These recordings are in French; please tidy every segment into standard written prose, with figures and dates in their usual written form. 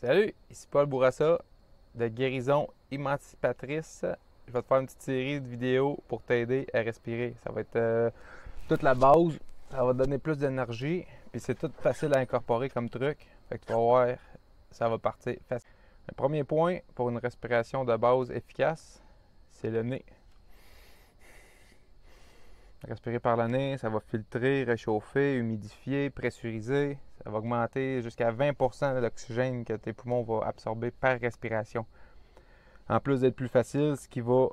Salut, ici Paul Bourassa de Guérison Émancipatrice. Je vais te faire une petite série de vidéos pour t'aider à respirer. Ça va être toute la base, ça va te donner plus d'énergie, puis c'est tout facile à incorporer comme truc. Fait que tu vas voir, ça va partir facile. Le premier point pour une respiration de base efficace, c'est le nez. Respirer par le nez, ça va filtrer, réchauffer, humidifier, pressuriser. Ça va augmenter jusqu'à 20% de l'oxygène que tes poumons vont absorber par respiration. En plus d'être plus facile, ce qui va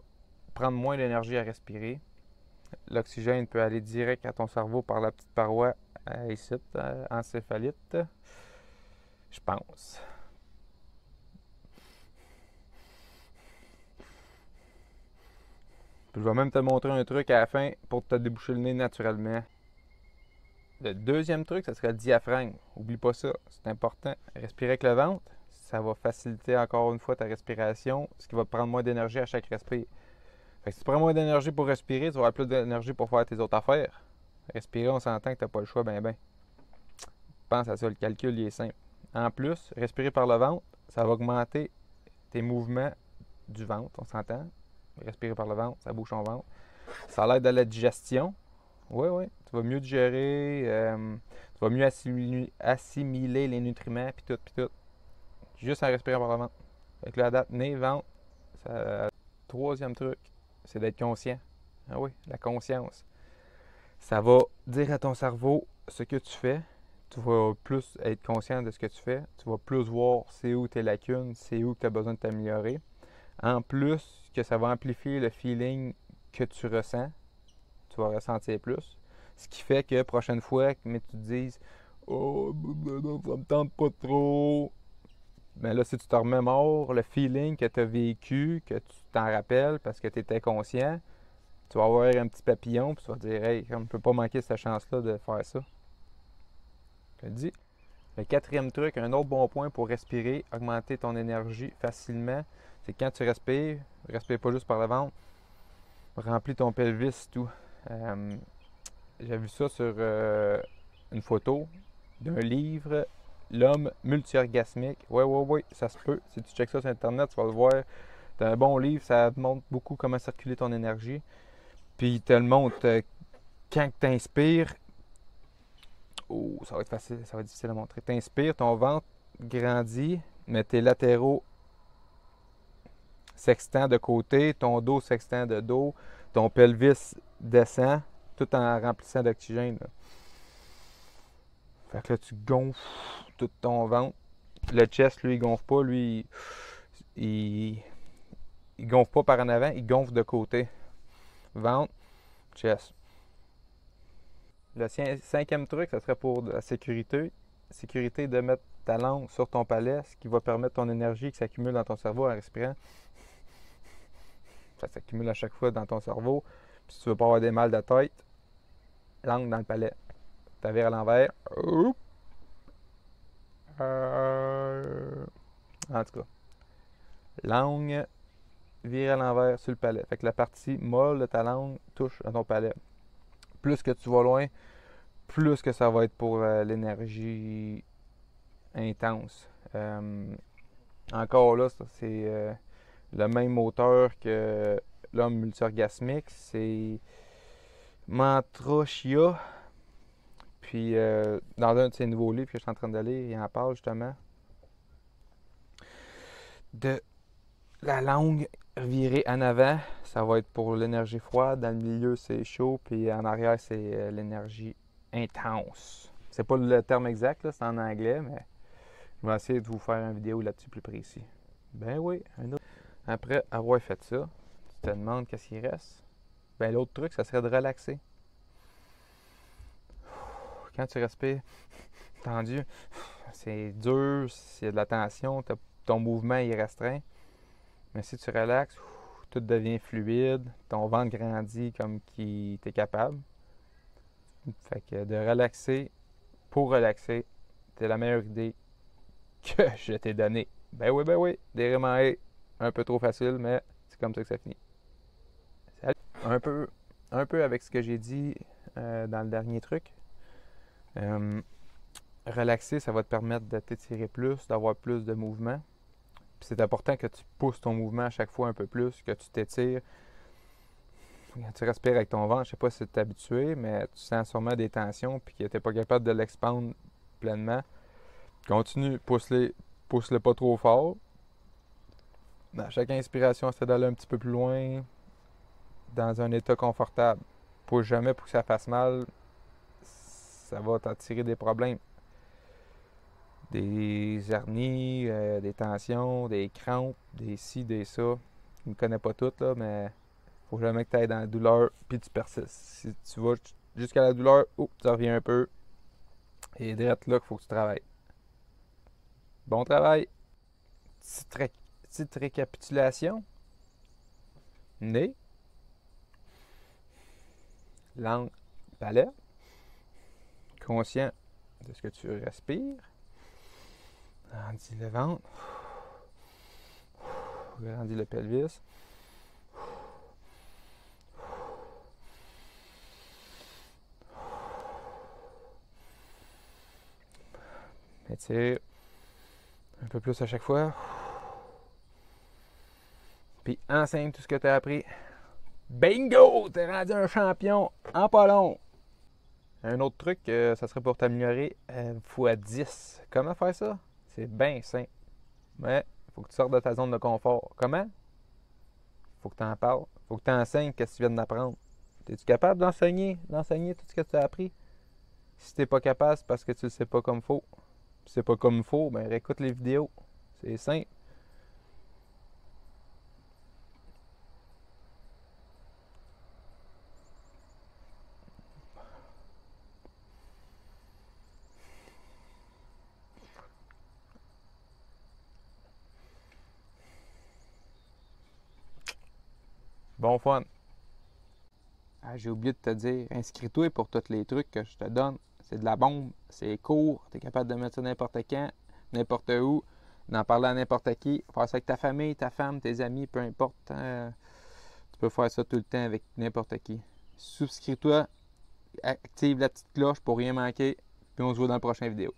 prendre moins d'énergie à respirer. L'oxygène peut aller direct à ton cerveau par la petite paroi ici, encéphalite, je pense. Puis je vais même te montrer un truc à la fin pour te déboucher le nez naturellement. Le deuxième truc, ce serait le diaphragme. Oublie pas ça, c'est important. Respirer avec le ventre, ça va faciliter encore une fois ta respiration, ce qui va te prendre moins d'énergie à chaque respire. Fait que si tu prends moins d'énergie pour respirer, tu vas avoir plus d'énergie pour faire tes autres affaires. Respirer, on s'entend que tu n'as pas le choix, ben. Pense à ça, le calcul il est simple. En plus, respirer par le ventre, ça va augmenter tes mouvements du ventre, on s'entend. Respirer par le ventre, ça bouge ton ventre. Ça l'aide à la digestion. Oui. Tu vas mieux digérer, tu vas mieux assimiler les nutriments, puis tout. Juste en respirant par le ventre. Avec la date, nez, ventre. Troisième truc, c'est d'être conscient. Ah oui, la conscience. Ça va dire à ton cerveau ce que tu fais. Tu vas plus être conscient de ce que tu fais. Tu vas plus voir c'est où tes lacunes, c'est où tu as besoin de t'améliorer. En plus, que ça va amplifier le feeling que tu ressens. Tu vas ressentir plus. Ce qui fait que prochaine fois, mais tu te dises oh, ça me tente pas trop. Mais là, si tu te remémores le feeling que tu as vécu, que tu t'en rappelles parce que tu étais conscient, tu vas avoir un petit papillon, puis tu vas te dire hey, on ne peut pas manquer cette chance-là de faire ça. Je te le dis. Le quatrième truc, un autre bon point pour respirer, augmenter ton énergie facilement, c'est quand tu respires pas juste par le ventre, remplis ton pelvis, tout. J'ai vu ça sur une photo d'un livre, L'homme multi-orgasmique. Oui, ça se peut. Si tu checkes ça sur Internet, tu vas le voir. C'est un bon livre, ça te montre beaucoup comment circuler ton énergie. Puis il te le montre quand tu inspires. Oh, ça va être facile, ça va être difficile à montrer. Tu inspires, ton ventre grandit, mais tes latéraux s'extendent de côté, ton dos s'extend de dos, ton pelvis descend, tout en remplissant d'oxygène. Fait que là, tu gonfles tout ton ventre. Le chest, lui, il gonfle pas. Lui, il gonfle pas par en avant, il gonfle de côté. Ventre, chest. Le cinquième truc, ça serait pour la sécurité. Sécurité de mettre ta langue sur ton palais, ce qui va permettre ton énergie qui s'accumule dans ton cerveau en respirant. Ça s'accumule à chaque fois dans ton cerveau. Puis si tu veux pas avoir des mal de tête, langue dans le palais. Tu vires à l'envers. En tout cas, langue virée à l'envers sur le palais. Fait que la partie molle de ta langue touche à ton palais. Plus que tu vas loin, plus que ça va être pour l'énergie intense. Encore là, c'est le même auteur que l'homme multi-orgasmique. C'est Mantra Shia. Puis dans un de ses nouveaux livres que je suis en train de lire, il en parle justement de la langue virée en avant. Ça va être pour l'énergie froide. Dans le milieu, c'est chaud. Puis en arrière, c'est l'énergie intense. C'est pas le terme exact, là, c'est en anglais, mais je vais essayer de vous faire une vidéo là-dessus plus précis. Ben oui, un autre. Après avoir fait ça, tu te demandes qu'est-ce qu'il reste. Ben l'autre truc, ça serait de relaxer. Quand tu respires tendu, c'est dur, il y a de la tension, ton mouvement est restreint. Mais si tu relaxes, tout devient fluide, ton ventre grandit comme tu es capable. Fait que de relaxer pour relaxer, c'est la meilleure idée que je t'ai donnée. Ben oui, des remèdes un peu trop facile, mais c'est comme ça que ça finit. Salut. Un peu avec ce que j'ai dit dans le dernier truc. relaxer, ça va te permettre de t'étirer plus, d'avoir plus de mouvement. Puis c'est important que tu pousses ton mouvement à chaque fois un peu plus, que tu t'étires. Quand tu respires avec ton ventre, je sais pas si tu es habitué, mais tu sens sûrement des tensions puis que tu n'es pas capable de l'expandre pleinement. Continue, pousse-le pas trop fort. À chaque inspiration, essaie d'aller un petit peu plus loin dans un état confortable. Pousse jamais pour que ça fasse mal. Ça va t'attirer des problèmes. Des hernies, des tensions, des crampes, des ci, des ça. Je ne connais pas toutes, là, mais faut jamais que tu ailles dans la douleur puis tu persistes. Si tu vas jusqu'à la douleur, tu reviens un peu. Et direct là qu'il faut que tu travailles. Bon travail. Petite récapitulation. Nez, langue, palais. Conscient de ce que tu respires. Grandis le ventre. Grandis le pelvis. Étire un peu plus à chaque fois. Puis enseigne tout ce que tu as appris. Bingo! T'es rendu un champion en pas long. Un autre truc, ça serait pour t'améliorer x10. Comment faire ça? C'est bien simple. Mais il faut que tu sortes de ta zone de confort. Comment? Il faut que tu en parles. Il faut que tu enseignes ce que tu viens d'apprendre. Es-tu capable d'enseigner tout ce que tu as appris? Si tu n'es pas capable, c'est parce que tu ne le sais pas comme il faut. Si c'est pas comme il faut, ben réécoute les vidéos. C'est simple. Bon fun. Ah, j'ai oublié de te dire, inscris-toi pour tous les trucs que je te donne. C'est de la bombe, c'est court, tu es capable de mettre ça n'importe quand, n'importe où, d'en parler à n'importe qui, faire ça avec ta famille, ta femme, tes amis, peu importe. Tu peux faire ça tout le temps avec n'importe qui. Souscris-toi, active la petite cloche pour rien manquer, puis on se voit dans la prochaine vidéo.